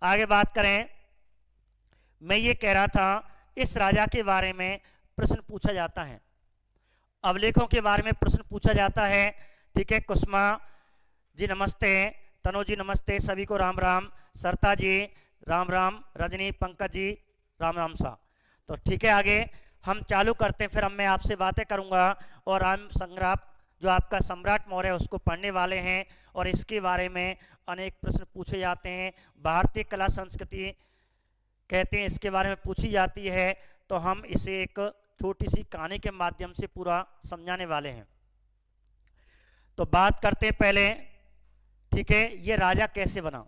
आगे बात करें, मैं ये कह रहा था इस राजा के बारे में प्रश्न पूछा जाता है, अवलेखों के बारे में प्रश्न पूछा जाता है। ठीक है, कुसुमा जी नमस्ते, तनु जी नमस्ते, सभी को राम राम, सरता जी राम राम, रजनी पंकज जी राम राम सा। तो ठीक है, आगे हम चालू करते हैं, फिर हम मैं आपसे बातें करूंगा और राम संग्राम जो आपका सम्राट मौर्य है उसको पढ़ने वाले हैं और इसके बारे में अनेक प्रश्न पूछे जाते हैं। भारतीय कला संस्कृति कहते हैं इसके बारे में पूछी जाती है, तो हम इसे एक छोटी सी कहानी के माध्यम से पूरा समझाने वाले हैं। तो बात करते हैं पहले, ठीक है, ये राजा कैसे बना।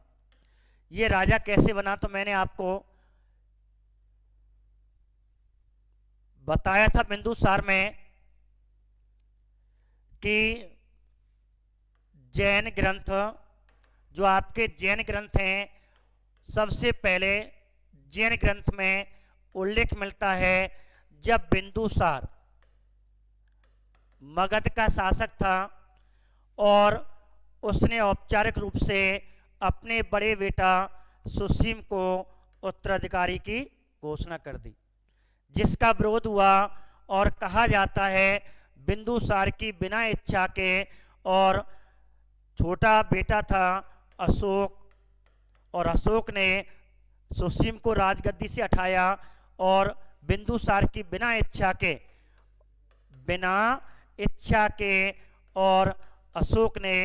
ये राजा कैसे बना तो मैंने आपको बताया था बिंदुसार में कि जैन ग्रंथ, जो आपके जैन ग्रंथ हैं, सबसे पहले जैन ग्रंथ में उल्लेख मिलता है जब बिंदुसार मगध का शासक था और उसने औपचारिक रूप से अपने बड़े बेटा सुसीम को उत्तराधिकारी की घोषणा कर दी, जिसका विरोध हुआ और कहा जाता है बिंदुसार की बिना इच्छा के, और छोटा बेटा था अशोक, और अशोक ने सुसीम को राजगद्दी से हटाया और बिंदुसार की बिना इच्छा के और अशोक ने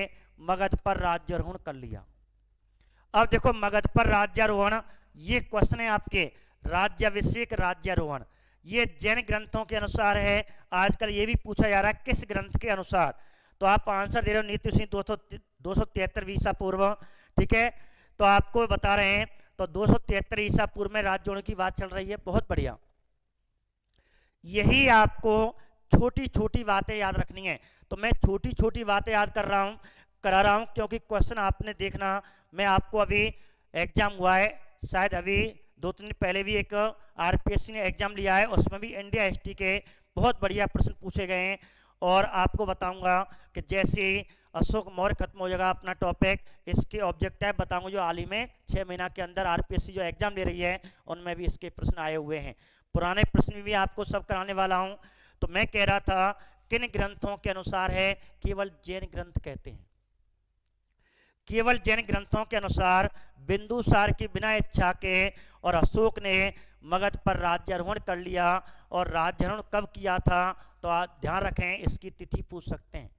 मगध पर राज्यारोहण कर लिया। अब देखो, मगध पर राज्यारोहण, ये क्वेश्चन है आपके, राज्याभिषेक राज्यारोहण, ये जैन ग्रंथों के अनुसार है। आजकल ये भी पूछा जा रहा है किस ग्रंथ के अनुसार, तो आप आंसर दे रहे हो नीति सिंह 273 ईसा पूर्व। ठीक है, तो आपको बता रहे हैं, तो 273 ईसा पूर्व में राज्यारोहण की बात चल रही है। बहुत बढ़िया, यही आपको छोटी छोटी बातें याद रखनी है। तो मैं छोटी छोटी बातें याद करा रहा हूं क्योंकि क्वेश्चन आपने देखना, मैं आपको अभी एग्जाम हुआ है, शायद अभी 2-3 दिन पहले भी एक आरपीएससी ने एग्जाम लिया है, उसमें भी इंडिया हिस्ट्री के बहुत बढ़िया प्रश्न पूछे गए हैं। और आपको बताऊंगा कि जैसे ही अशोक मौर्य खत्म हो जाएगा अपना टॉपिक, इसके ऑब्जेक्टिव बताऊंगा जो हाल ही में 6 महीना के अंदर आरपीएससी जो एग्जाम ले रही है उनमें भी इसके प्रश्न आए हुए हैं। पुराने प्रश्न भी आपको सब कराने वाला हूं। तो मैं कह रहा था किन ग्रंथों के अनुसार है, केवल जैन ग्रंथ कहते हैं, केवल जैन ग्रंथों के अनुसार बिंदुसार की बिना इच्छा के और अशोक ने मगध पर राज्यारोहण कर लिया। और राज्यारोहण कब किया था, तो आप ध्यान रखें, इसकी तिथि पूछ सकते हैं।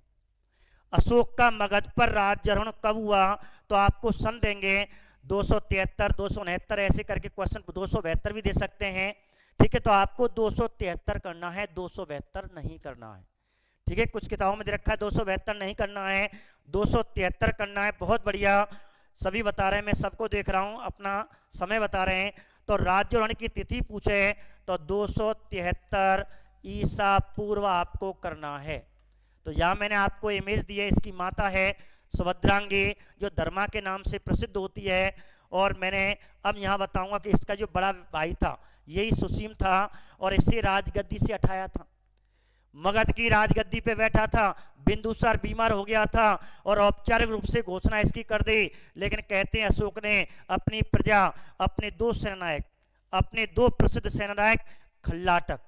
अशोक का मगध पर राज्यारोहण कब हुआ, तो आपको सन देंगे 273, 269 ऐसे करके क्वेश्चन, 272 भी दे सकते हैं। ठीक है, तो आपको 273 करना है, 272 नहीं करना है। ठीक है, कुछ किताबों में दे रखा है 272 नहीं करना है, 273 करना है। बहुत बढ़िया, सभी बता रहे हैं, मैं सबको देख रहा हूं, अपना समय बता रहे हैं। तो राज्यारोहण की तिथि पूछे तो 273 ईसा पूर्व आपको करना है। तो यहाँ मैंने आपको इमेज दी है, इसकी माता है सुभद्रांगी, जो धर्मा के नाम से प्रसिद्ध होती है। और मैंने अब यहाँ बताऊंगा कि इसका जो बड़ा भाई था यही सुसीम था और इसे राजगद्दी से हटाया था, मगध की राजगद्दी पे बैठा था। बिंदुसार बीमार हो गया था और औपचारिक रूप से घोषणा इसकी कर दी, लेकिन कहते हैं अशोक ने अपनी प्रजा, अपने दो प्रसिद्ध सेनानायक खल्लाटक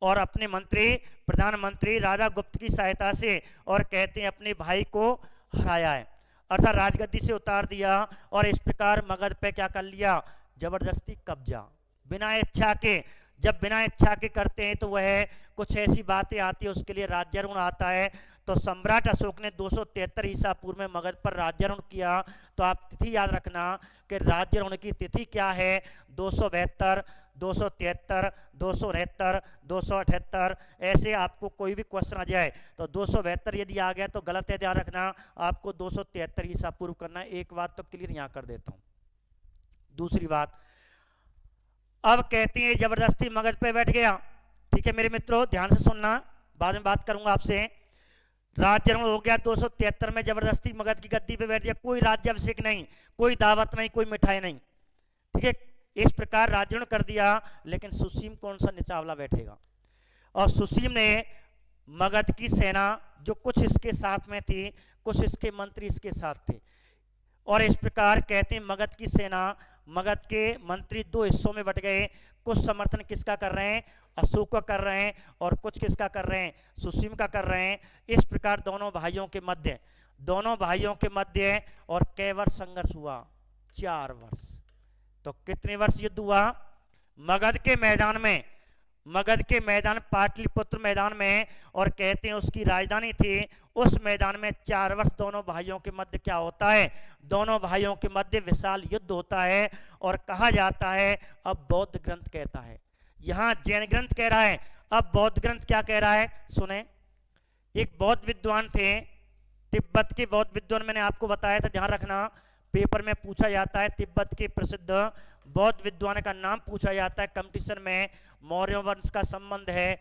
और अपने मंत्री प्रधानमंत्री राजा गुप्त की सहायता से, और कहते हैं अपने भाई को हराया है, अर्थात राजगद्दी से उतार दिया। और इस प्रकार मगध पे क्या कर लिया, जबरदस्ती कब्जा, बिना इच्छा के। जब बिना इच्छा के करते हैं तो वह कुछ ऐसी बातें आती है, उसके लिए राज्यारोहण आता है। तो सम्राट अशोक ने 273 ईसा पूर्व में मगध पर राज्यारोहण किया। तो आप तिथि याद रखना कि राज्यारोहण की तिथि क्या है, 272, 273, 269, 278। ऐसे आपको कोई भी क्वेश्चन आ जाए तो 272 यदि आ गया तो गलत है, ध्यान रखना, आपको 273 ईसा पूर्व करना। एक बात तो क्लियर यहाँ कर देता हूँ। दूसरी बात, अब कहती है जबरदस्ती मगध पे बैठ गया। ठीक है मेरे मित्रों, ध्यान से सुनना, बाद में बात करूंगा आपसे। राज्यारोहण हो गया 273 में, जबरदस्ती मगध की गद्दी पे बैठ गया, कोई राज्याभिषेक नहीं, कोई दावत नहीं, कोई मिठाई नहीं। ठीक है, इस प्रकार राज्यारोहण कर दिया। लेकिन सुसीम कौन सा निचावला बैठेगा, और सुसीम ने मगध की सेना, जो कुछ इसके साथ में थी, कुछ इसके मंत्री इसके साथ थे, और इस प्रकार कहते हैं मगध की सेना मगध के मंत्री दो हिस्सों में बट गए, कुछ समर्थन किसका कर रहे हैं, अशोक का कर रहे हैं, और कुछ किसका कर रहे हैं, सुसीम का कर रहे हैं। इस प्रकार दोनों भाइयों के मध्य और कै वर्ष संघर्ष हुआ, 4 वर्ष। तो कितने वर्ष युद्ध हुआ, मगध के मैदान पाटलिपुत्र मैदान में, और कहते हैं उसकी राजधानी थी, उस मैदान में 4 वर्ष दोनों भाइयों के मध्य क्या होता है, दोनों भाइयों के मध्य विशाल युद्ध होता है। और कहा जाता है, अब बौद्ध ग्रंथ कहता है, यहां जैन ग्रंथ कह रहा है, अब बौद्ध ग्रंथ क्या कह रहा है, सुने। एक बौद्ध विद्वान थे, तिब्बत के बौद्ध विद्वान, मैंने आपको बताया था, ध्यान रखना, पेपर में पूछा जाता है, तिब्बत के प्रसिद्ध बौद्ध विद्वान का नाम पूछा जाता है कंपटीशन में। मौर्य वंश का संबंध है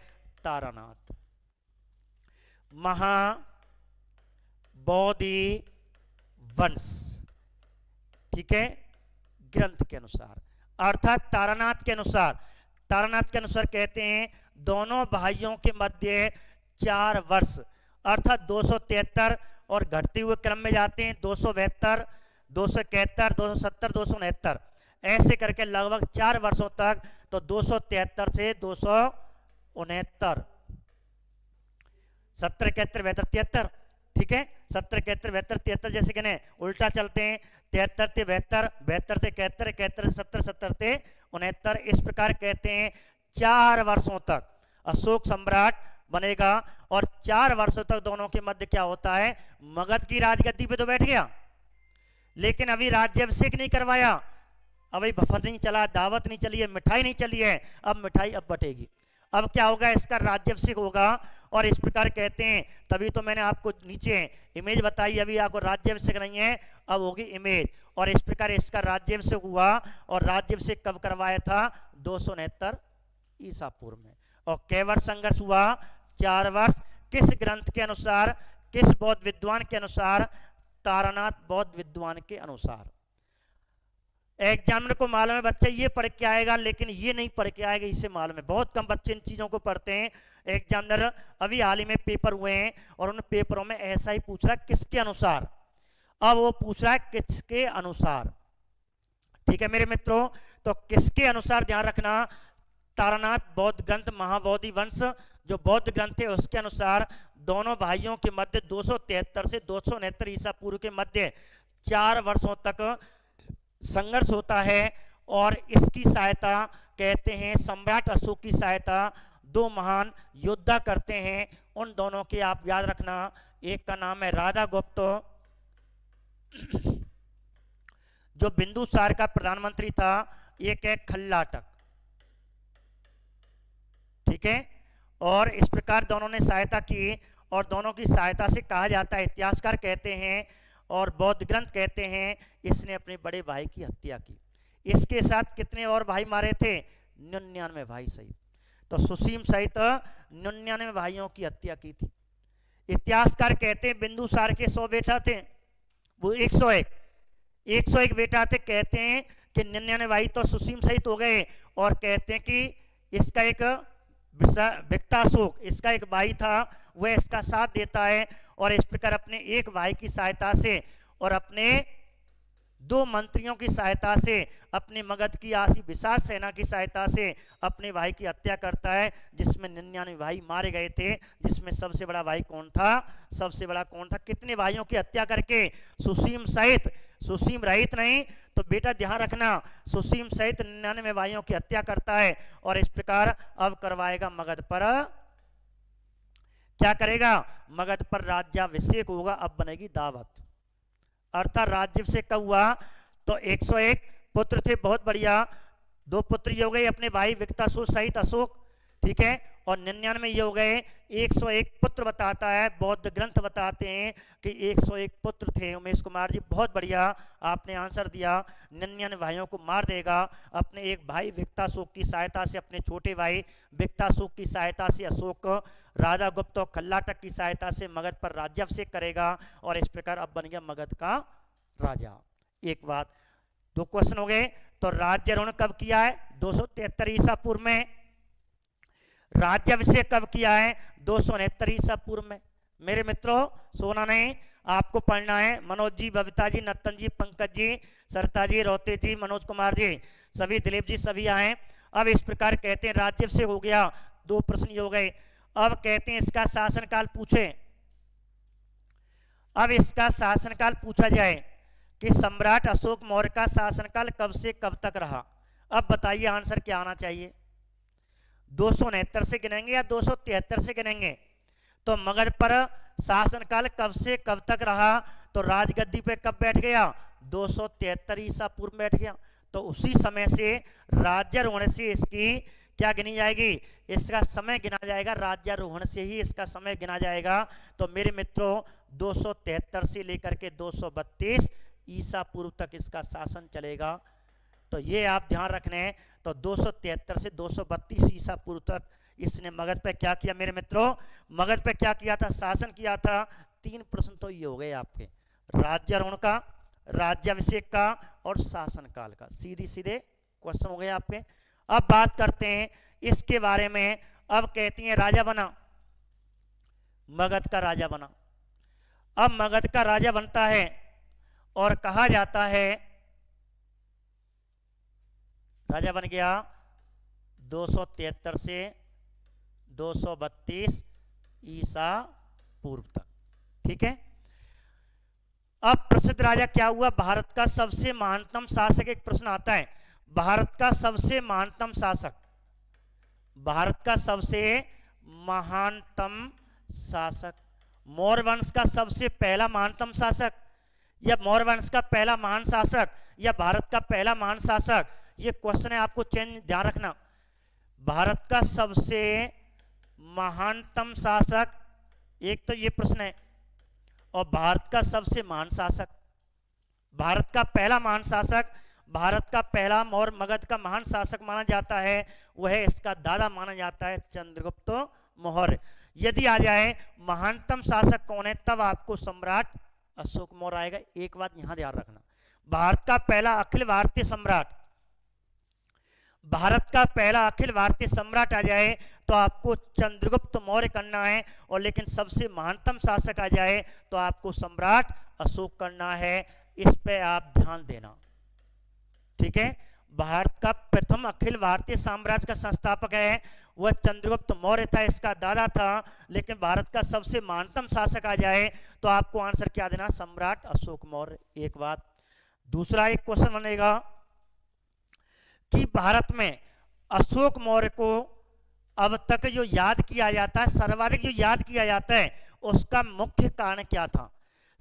तारानाथ। महाबोधि वंश, ठीक है, ग्रंथ के अनुसार, अर्थात तारानाथ के अनुसार कहते हैं दोनों भाइयों के मध्य 4 वर्ष अर्थात 273, और घटते हुए क्रम में जाते हैं 272, 271, 270, 269, ऐसे करके लगभग 4 वर्षों तक। तो 273 से 269, 70, 71, 72, 73, ठीक है, 70, 71, 72, 73, जैसे कहने उल्टा चलते हैं, 73 से 72, 72 से 71, 71 से 70, 70 से 69, इस प्रकार कहते हैं 4 वर्षों तक अशोक सम्राट बनेगा। और 4 वर्षों तक दोनों के मध्य क्या होता है, मगध की राजगद्दी पे तो बैठ गया, लेकिन अभी राज्याभिषेक नहीं करवाया, अभी भफर नहीं चला, दावत नहीं चली है, मिठाई नहीं चली है, अब मिठाई अब बटेगी, अब क्या होगा, इसका राज्याभिषेक होगा। और इस प्रकार कहते हैं, तभी तो मैंने आपको नीचे इमेज बताई, अभी आपको राज्याभिषेक नहीं है, अब होगी इमेज। और इस प्रकार इसका राज्याभिषेक हुआ, और राज्याभिषेक कब करवाया था, 269 ईसा पूर्व में। और कै वर्ष संघर्ष हुआ, 4 वर्ष। किस ग्रंथ के अनुसार, किस बौद्ध विद्वान के अनुसार, तारानाथ बौद्ध विद्वान के अनुसार। एग्जामिनर को मालूम है बच्चा ये पढ़ के आएगा, लेकिन ये नहीं पढ़ के आएगा, इसे मालूम है, बहुत कम बच्चे इन चीजों को पढ़ते हैं। एग्जामिनर अभी हाल ही में पेपर हुए हैं, और उन पेपरों में ऐसा ही पूछ रहा है किसके अनुसार, अब वो पूछ रहा है किसके अनुसार, ठीक है मेरे मित्रों। तो किसके अनुसार ध्यान रखना, तारानाथ बौद्ध ग्रंथ महाबोधि वंश जो बौद्ध ग्रंथ है उसके अनुसार दोनों भाइयों के मध्य 273 से 269 ईसा पूर्व के मध्य 4 वर्षों तक संघर्ष होता है। और इसकी सहायता कहते हैं सम्राट अशोक की सहायता 2 महान योद्धा करते हैं। उन दोनों के आप याद रखना, एक का नाम है राजा गुप्त जो बिंदुसार का प्रधानमंत्री था, एक है खल्लाटक, ठीक है। और इस प्रकार दोनों ने सहायता की, और दोनों की सहायता से कहा जाता है, इतिहासकार कहते हैं और बौद्ध ग्रंथ कहते हैं, इसने अपने बड़े भाई की हत्या की। इसके साथ कितने और भाई मारे थे, 99 भाई सहित, तो सुसीम सहित 99 भाइयों की हत्या की थी। इतिहासकार कहते हैं बिंदुसार के 100 बेटा थे, वो 101 बेटा थे, कहते हैं कि 99 भाई तो सुसीम सहित हो गए। और कहते हैं कि इसका एक विक्ताशोक इसका एक भाई था, वह इसका साथ देता है। और इस प्रकार अपने एक भाई की सहायता से और अपने 2 मंत्रियों की सहायता से, अपने मगध की आसी विशाल सेना की सहायता से अपने भाई की हत्या करता है, जिसमें 99 भाई मारे गए थे। जिसमें सबसे बड़ा भाई कौन था, सबसे बड़ा कौन था, कितने भाइयों की हत्या करके, सुसीम सहित, सुसीम रहित नहीं, तो बेटा ध्यान रखना, सुसीम सहित 99 भाइयों की हत्या करता है। और इस प्रकार अब करवाएगा मगध पर, क्या करेगा, मगध पर राज्याभिषेक होगा, अब बनेगी दावत। अर्थात राज्याभिषेक कब हुआ, तो 101 पुत्र थे, बहुत बढ़िया, 2 पुत्र ये हो गए अपने भाई विक्तासुर सहित अशोक, ठीक है। और 99 ये हो गए, 101 पुत्र बताता है, बौद्ध ग्रंथ बताते हैं कि 101 पुत्र थे। उमेश कुमार जी बहुत बढ़िया आपने आंसर दिया, 99 भाइयों को मार देगा। अपने एक भाई विक्ताशोक की सहायता से, अपने छोटे भाई विक्ताशोक की सहायता से अशोक राजा गुप्त और खल्लाटक की सहायता से मगध पर राज्याभिषेक करेगा। और इस प्रकार अब बन गया मगध का राजा। एक बात, 2 क्वेश्चन हो गए। तो राज्यारोहण कब किया है, 273 ईसा पूर्व में। राज्याभिषेक कब किया है, 269 ईसा पूर्व में। मेरे मित्रों सोना नहीं, आपको पढ़ना है। मनोज जी, बबीता जी, नत्तन जी, पंकज जी, सरिता जी, रोते जी, मनोज कुमार जी, सभी, दिलीप जी, सभी आए। अब इस प्रकार कहते हैं राज्य से हो गया, 2 प्रश्न हो गए। अब कहते हैं इसका शासनकाल पूछे। अब इसका शासनकाल पूछा जाए कि सम्राट अशोक मौर्य का शासनकाल कब से कब तक रहा। अब बताइए आंसर क्या आना चाहिए, 269 से गिनेंगे या 273 से गिनेंगे। तो मगध पर शासनकाल कब से कब तक रहा, तो राजगद्दी पे कब बैठ गया, 273 ईसा पूर्व बैठ गया। तो उसी समय से राज्यारोहण से इसकी क्या गिनी जाएगी, इसका समय गिना जाएगा, राज्यारोहण से ही इसका समय गिना जाएगा। तो मेरे मित्रों 273 से लेकर के 232 ईसा पूर्व तक इसका शासन चलेगा। तो ये आप ध्यान रखने। तो 273 से 232 ईसा पूर्व तक इसने मगध पे क्या किया मेरे मित्रों, मगध पे क्या किया था, शासन किया था। 3 प्रश्न तो ये हो गए आपके, राज्यारोहण का, राज्याभिषेक का और शासन काल का, सीधे सीधे क्वेश्चन हो गए आपके। अब बात करते हैं इसके बारे में। अब कहती हैं राजा बना, मगध का राजा बना। अब मगध का राजा बनता है और कहा जाता है राजा बन गया 273 से 232 ईसा पूर्व तक, ठीक है। अब प्रसिद्ध राजा क्या हुआ, भारत का सबसे महानतम शासक, एक प्रश्न आता है, भारत का सबसे महानतम शासक, भारत का सबसे महानतम शासक, मौर्य वंश का सबसे पहला महानतम शासक, या मौर्य वंश का पहला महान शासक, या भारत का पहला महान शासक, ये क्वेश्चन है, आपको चेंज ध्यान रखना। भारत का सबसे महानतम शासक, एक तो ये प्रश्न है, और भारत का सबसे महान शासक, भारत का पहला महान शासक, भारत का पहला और मगध का महान शासक माना जाता है, वह इसका दादा माना जाता है चंद्रगुप्त मौर्य। यदि आ जाए महानतम शासक कौन है, तब आपको सम्राट अशोक मौर्य आएगा। एक बात यहां ध्यान रखना, भारत का पहला अखिल भारतीय सम्राट, भारत का पहला अखिल भारतीय सम्राट आ जाए तो आपको चंद्रगुप्त मौर्य करना है, और लेकिन सबसे महानतम शासक आ जाए तो आपको सम्राट अशोक करना है। इस पे आप ध्यान देना, ठीक है। भारत का प्रथम अखिल भारतीय साम्राज्य का संस्थापक है वह चंद्रगुप्त मौर्य था, इसका दादा था, लेकिन भारत का सबसे महानतम शासक आ जाए तो आपको आंसर क्या देना, सम्राट अशोक मौर्य। एक बात। दूसरा एक क्वेश्चन बनेगा कि भारत में अशोक मौर्य को अब तक जो याद किया जाता है, सर्वाधिक जो याद किया जाता है, उसका मुख्य कारण क्या था।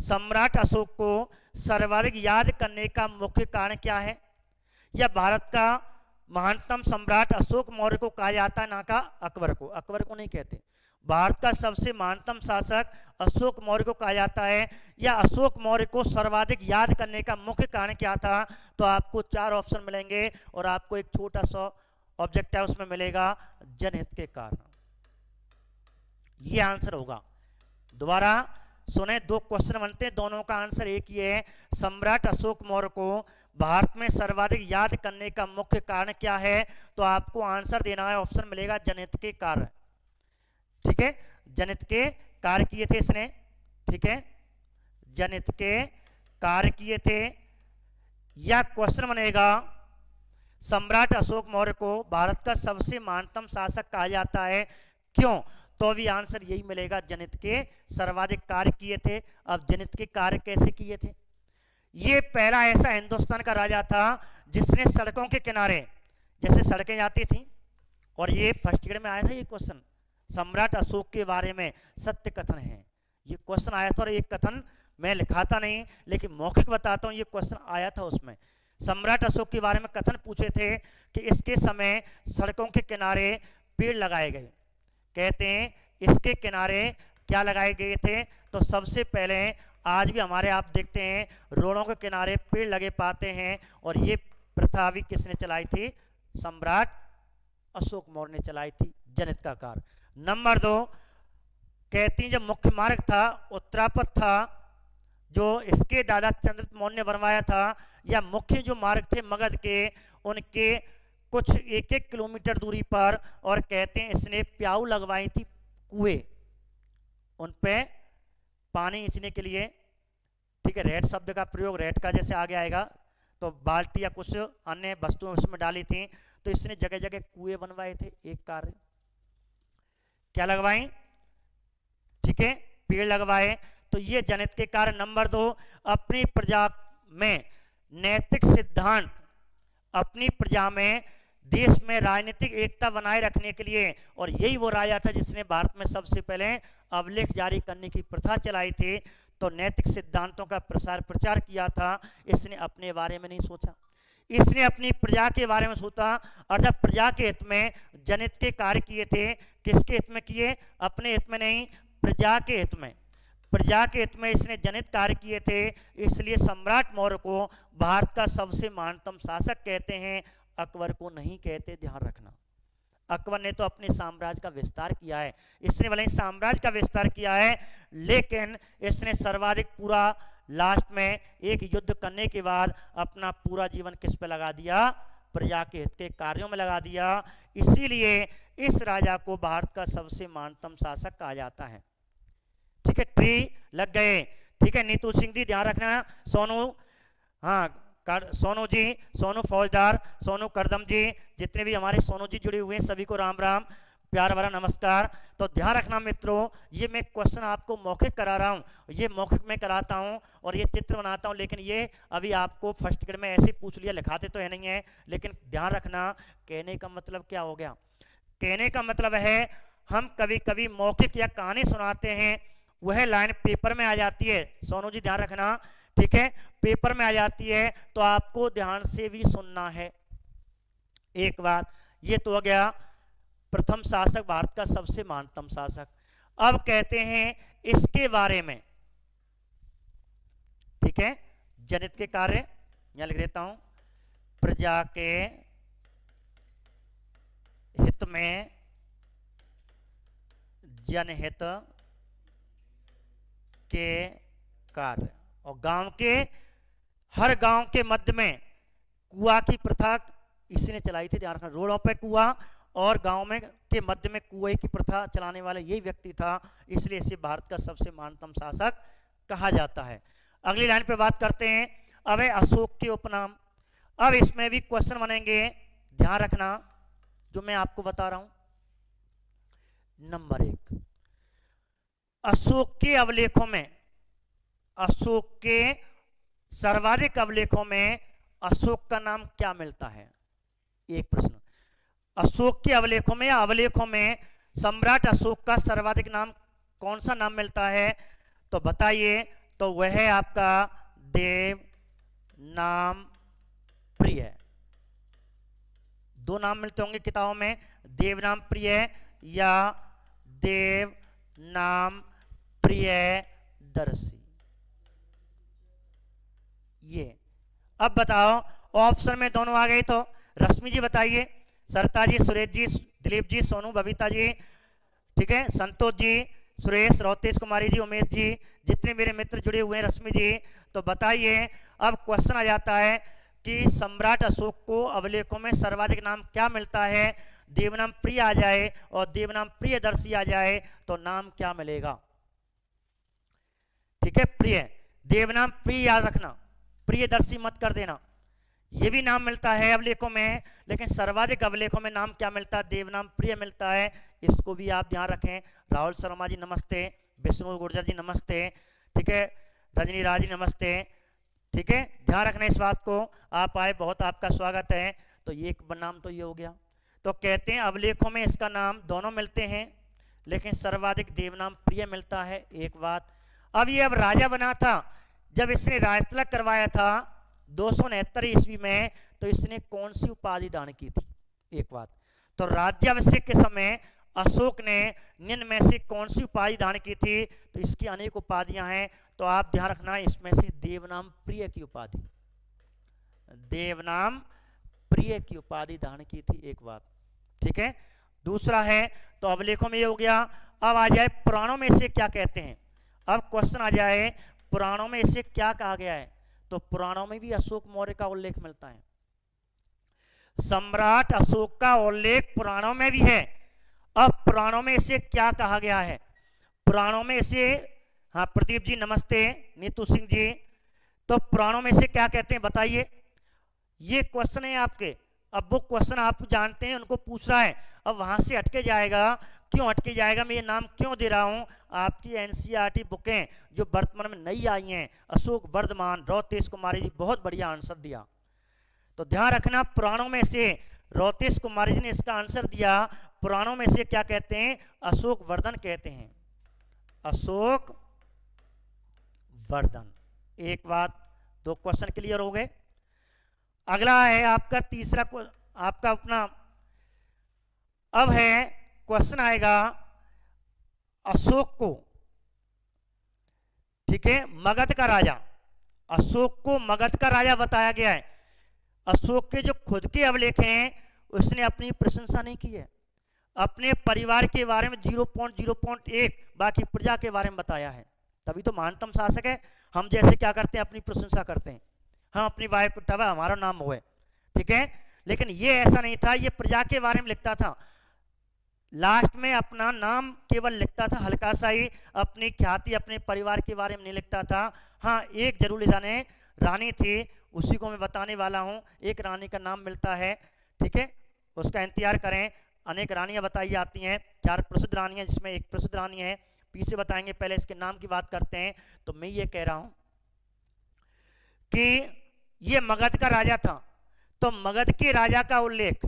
सम्राट अशोक को सर्वाधिक याद करने का मुख्य कारण क्या है, या भारत का महानतम सम्राट अशोक मौर्य को कहा जाता है, ना का अकबर को, अकबर को नहीं कहते। भारत का सबसे महानतम शासक अशोक मौर्य को कहा जाता है, या अशोक मौर्य को सर्वाधिक याद करने का मुख्य कारण क्या था। तो आपको 4 ऑप्शन मिलेंगे और आपको एक छोटा सा ऑब्जेक्टिव उसमें मिलेगा, जनहित के कारण। ये आंसर होगा। दोबारा सुने, 2 क्वेश्चन बनते हैं, दोनों का आंसर एक ही है। सम्राट अशोक मौर्य को भारत में सर्वाधिक याद करने का मुख्य कारण क्या है, तो आपको आंसर देना है, ऑप्शन मिलेगा जनहित के कारण, ठीक है। जनहित के कार्य किए थे इसने, ठीक है, जनहित के कार्य किए थे। यह क्वेश्चन बनेगा, सम्राट अशोक मौर्य को भारत का सबसे महानतम शासक कहा जाता है, क्यों, तो भी आंसर यही मिलेगा, जनहित के सर्वाधिक कार्य किए थे। अब जनहित के कार्य कैसे किए थे, ये पहला ऐसा हिंदुस्तान का राजा था जिसने सड़कों के किनारे, जैसे सड़कें जाती थी, और ये फर्स्ट ग्रेड में आया था ये क्वेश्चन, सम्राट अशोक के बारे में सत्य कथन है, ये क्वेश्चन आया था। और ये कथन मैं लिखाता नहीं लेकिन मौखिक बताता हूँ, ये क्वेश्चन आया था उसमें। सम्राट अशोक के बारे में कथन पूछे थे कि इसके समय सड़कों के किनारे पेड़ लगाए गए। कहते हैं इसके किनारे क्या लगाए गए थे, तो सबसे पहले आज भी हमारे आप देखते हैं रोडों के किनारे पेड़ लगे पाते हैं, और ये प्रथा भी किसने चलाई थी, सम्राट अशोक मौर्य ने चलाई थी, जनहित का कार्य। नंबर 2, कहती हैं जब मुख्य मार्ग था उत्तरापथ था, जो इसके दादा चंद्रगुप्त मौर्य ने बनवाया था, या मुख्य जो मार्ग थे मगध के, उनके कुछ 1-1 किलोमीटर दूरी पर, और कहते हैं इसने प्याऊ लगवाई थी, कुएं, उन पे पानी खींचने के लिए, ठीक है। रेट शब्द का प्रयोग, रेट का जैसे आगे आएगा, तो बाल्टी या कुछ अन्य वस्तुएं उसमें डाली थी, तो इसने जगह जगह कुएं बनवाए थे। एक कार्य क्या लगवाई, ठीक है, पेड़ लगवाए। तो ये जनहित के कार्य। नंबर 2, अपनी प्रजा में नैतिक सिद्धांत, अपनी प्रजा में देश में राजनीतिक एकता बनाए रखने के लिए, और यही वो राजा था जिसने भारत में सबसे पहले अभिलेख जारी करने की प्रथा चलाई थी। तो नैतिक सिद्धांतों का प्रचार किया था। इसने अपने बारे में नहीं सोचा, इसने अपनी प्रजा के बारे में सोचा, और जब प्रजा के हित में जनहित के कार्य किए थे, किसके हित में किए, अपने हित में नहीं, प्रजा के हित में, प्रजा के हित में इसने जनहित कार्य किए थे। इसलिए सम्राट मौर्य को भारत का सबसे महानतम शासक कहते हैं, अकबर को नहीं कहते, ध्यान रखना। अकबर ने तो अपने साम्राज्य का विस्तार किया है, इसने भले ही साम्राज्य का विस्तार किया है, लेकिन इसने सर्वाधिक पूरा लास्ट में एक युद्ध करने के बाद अपना पूरा जीवन किस पे लगा दिया, प्रजा के हित के कार्यों में लगा दिया। इसीलिए इस राजा को भारत का सबसे महानतम शासक कहा जाता है। ठीक है, ट्री लग गए। ठीक है, नीतू सिंह जी ध्यान रखना, सोनू, हाँ सोनू जी, सोनू फौजदार, सोनू करदम जी, जितने भी हमारे सोनू जी जुड़े हुए हैं सभी को राम राम, प्यार भरा नमस्कार। तो ध्यान रखना मित्रों, ये मैं क्वेश्चन आपको मौखिक करा रहा हूँ, ये मौखिक में कराता हूँ और ये चित्र बनाता हूँ, लेकिन ये अभी आपको फर्स्ट ग्रेड में ऐसे पूछ लिया, लिखाते तो है नहीं है, लेकिन ध्यान रखना। कहने का मतलब क्या हो गया, कहने का मतलब है हम कभी कभी मौखिक या कहानी सुनाते हैं, वह लाइन पेपर में आ जाती है। सोनू जी ध्यान रखना, ठीक है, पेपर में आ जाती है, तो आपको ध्यान से भी सुनना है। एक बात ये तो हो गया प्रथम शासक, भारत का सबसे महानतम शासक। अब कहते हैं इसके बारे में, ठीक है, जनहित के कार्य यहां लिख देता हूं, प्रजा के हित में जनहित के कार्य। और गांव के, हर गांव के मध्य में कुआं की प्रथा इसने चलाई थी, ध्यान रखना, रोडों पे कुआं और गांव में के मध्य में कुएं की प्रथा चलाने वाला यही व्यक्ति था, इसलिए इसे भारत का सबसे महानतम शासक कहा जाता है। अगली लाइन पे बात करते हैं, अब है अशोक के उपनाम। अब इसमें भी क्वेश्चन बनेंगे, ध्यान रखना जो मैं आपको बता रहा हूं। नंबर 1, अशोक के अवलेखों में, अशोक के सर्वाधिक अवलेखों में अशोक का नाम क्या मिलता है? एक प्रश्न। अशोक के अवलेखों में या अवलेखों में सम्राट अशोक का सर्वाधिक नाम, कौन सा नाम मिलता है? तो बताइए। तो वह है आपका देव नाम प्रिय। दो नाम मिलते होंगे किताबों में, देव नाम प्रिय या देव नाम प्रिय दर्शी। ये अब बताओ, ऑप्शन में दोनों आ गए तो रश्मि जी बताइए, सरता जी, सुरेश जी, दिलीप जी, सोनू, बबीता जी, ठीक है, संतोष जी, सुरेश, रोतेश कुमारी जी, उमेश जी, जितने मेरे मित्र जुड़े हुए हैं, रश्मि जी, तो बताइए। अब क्वेश्चन आ जाता है कि सम्राट अशोक को अवलेखों में सर्वाधिक नाम क्या मिलता है? देवनाम प्रिय आ जाए और देवनाम प्रियदर्शी आ जाए तो नाम क्या मिलेगा? ठीक है, प्रिय, देवनाम प्रिय याद रखना, प्रियदर्शी मत कर देना। ये भी नाम मिलता है अवलेखों में, लेकिन सर्वाधिक अवलेखों में नाम क्या मिलता है? देवनाम प्रिय मिलता है। इसको भी आप ध्यान रखें। राहुल शर्मा जी नमस्ते, विष्णु गुर्जर जी नमस्ते, ठीक है, रजनी राज जी नमस्ते, ठीक है, ध्यान रखना इस बात को। आप आए, बहुत आपका स्वागत है। तो ये एक नाम तो ये हो गया। तो कहते हैं अवलेखों में इसका नाम दोनों मिलते हैं, लेकिन सर्वाधिक देवनाम प्रिय मिलता है। एक बात। अब ये अब राजा बना था, जब इसने राजतिलक करवाया था 269 ईस्वी में, तो इसने कौन सी उपाधि दान की थी? एक बात। तो राज्याभिषेक के समय अशोक ने निम्न में से कौन सी उपाधि दान की थी? तो इसकी अनेक उपाधियां हैं, तो आप ध्यान रखना, इसमें से देवनाम प्रिय की उपाधि, देवनाम प्रिय की उपाधि दान की थी। एक बात, ठीक है। दूसरा है, तो अवलेखों में ये हो गया। अब आ जाए पुराणों में इसे क्या कहते हैं। अब क्वेश्चन आ जाए, पुराणों में इसे क्या कहा गया है? तो पुराणों में भी अशोक मौर्य का उल्लेख मिलता है, सम्राट अशोक का उल्लेख पुराणों में भी है। अब पुराणों में इसे क्या कहा गया है? पुराणों में इसे, हाँ प्रदीप जी नमस्ते, नीतू सिंह जी, तो पुराणों में इसे क्या कहते हैं बताइए? ये क्वेश्चन है आपके। अब वो क्वेश्चन आप जानते हैं, उनको पूछ रहा है, अब वहां से हटके जाएगा। क्यों हटके जाएगा, मैं ये नाम क्यों दे रहा हूं? आपकी एनसीईआरटी बुकें जो वर्तमान में नई आई हैं, अशोक वर्धमान, रौतेश कुमारी जी, बहुत बढ़िया आंसर दिया। तो ध्यान रखना, पुराणों में से रौतेश कुमारी जी ने इसका आंसर दिया। पुराणों में से क्या कहते हैं? अशोक वर्धन कहते हैं, अशोक वर्धन। एक बात, दो क्वेश्चन क्लियर हो गए। अगला है आपका तीसरा, आपका अपना अब है क्वेश्चन आएगा अशोक को, ठीक है, मगध का राजा, अशोक को मगध का राजा बताया गया है। अशोक के जो खुद के अभिलेख हैं उसने अपनी प्रशंसा नहीं की है, अपने परिवार के बारे में 0.0.1 बाकी प्रजा के बारे में बताया है। तभी तो महानतम शासक है। हम जैसे क्या करते हैं, अपनी प्रशंसा करते हैं, हम अपनी वाइफ को टबा हमारा नाम हुए, ठीक है, लेकिन ये ऐसा नहीं था, ये प्रजा के बारे में लिखता था। लास्ट में अपना नाम केवल लिखता था, हल्का सा ही, अपनी ख्याति अपने परिवार के बारे में नहीं लिखता था। हाँ, एक जरूर जाने रानी थी, उसी को मैं बताने वाला हूँ। एक रानी का नाम मिलता है, ठीक है, उसका इंतजार करें। अनेक रानियां बताई जाती हैं, 4 प्रसिद्ध रानियां, जिसमें एक प्रसिद्ध रानी है, पीछे बताएंगे, पहले इसके नाम की बात करते हैं। तो मैं ये कह रहा हूं कि ये मगध का राजा था, तो मगध के राजा का उल्लेख,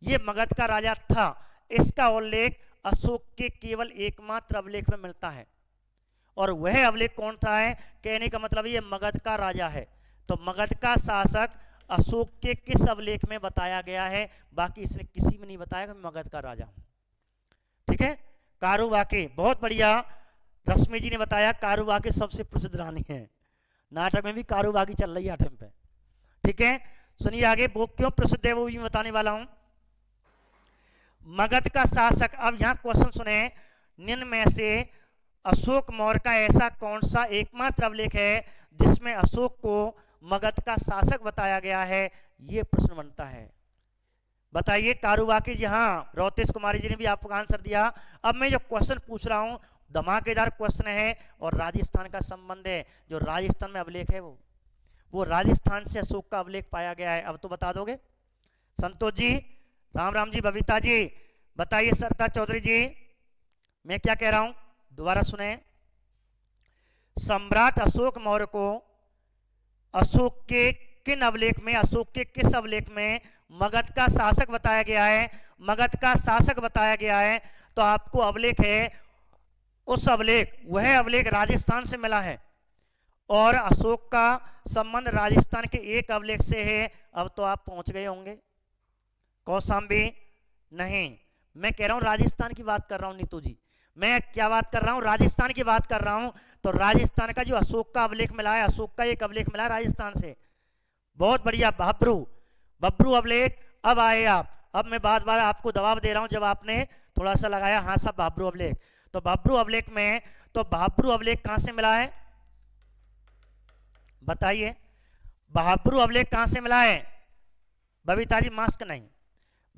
ये मगध का राजा था, इसका उल्लेख अशोक के केवल एकमात्र अभिलेख में मिलता है। और वह अभिलेख कौन सा है? कहने का मतलब ये मगध का राजा है। तो मगध का शासक अशोक के किस अभिलेख में बताया गया है? बाकी इसने किसी में नहीं बताया कि मगध का राजा, ठीक है। कारुबाकी, बहुत बढ़िया, रश्मि जी ने बताया कारुबाकी सबसे प्रसिद्ध रानी है। नाटक में भी कारुबाकी चल रही है टाइम पे, ठीक है। सुनिए आगे, वो क्यों प्रसिद्ध है वो भी बताने वाला हूं। मगध का शासक, अब यहां क्वेश्चन सुने, निम्न में से अशोक मौर्य का ऐसा कौन सा एकमात्र अभिलेख है जिसमें अशोक को मगध का शासक बताया गया है? यह प्रश्न बनता है, बताइए। कारुबाकी जी, हाँ, रौतेश कुमारी जी ने भी आपको आंसर दिया। अब मैं जो क्वेश्चन पूछ रहा हूं धमाकेदार क्वेश्चन है और राजस्थान का संबंध है। जो राजस्थान में अभिलेख है वो राजस्थान से अशोक का अभिलेख पाया गया है। अब तो बता दोगे? संतोष जी, राम राम जी, बबीता जी, बताइए। सरता चौधरी जी, मैं क्या कह रहा हूं दोबारा सुने। सम्राट अशोक मौर्य को अशोक के किन अभिलेख में, अशोक के किस अभिलेख में मगध का शासक बताया गया है? मगध का शासक बताया गया है, तो आपको अभिलेख है, उस अभिलेख, वह अभिलेख राजस्थान से मिला है और अशोक का संबंध राजस्थान के एक अभिलेख से है। अब तो आप पहुंच गए होंगे। कौशाम्बी नहीं, मैं कह रहा हूं राजस्थान की बात कर रहा हूं। नीतू जी, मैं क्या बात कर रहा हूं? राजस्थान की बात कर रहा हूं। तो राजस्थान का जो अशोक का अभिलेख मिला है, अशोक का एक अभिलेख मिला है राजस्थान से, बहुत बढ़िया, बब्रू अभिलेख। अब आए आप, अब मैं बार बार आपको दबाव दे रहा हूं, जब आपने थोड़ा सा लगाया, हाँ साहब बब्रू अभिलेख। तो बब्रू अभिलेख में, तो बब्रू अभिलेख कहां से मिला है बताइए? बब्रू अभिलेख कहां से मिला है? बबीता जी, मास्क नहीं।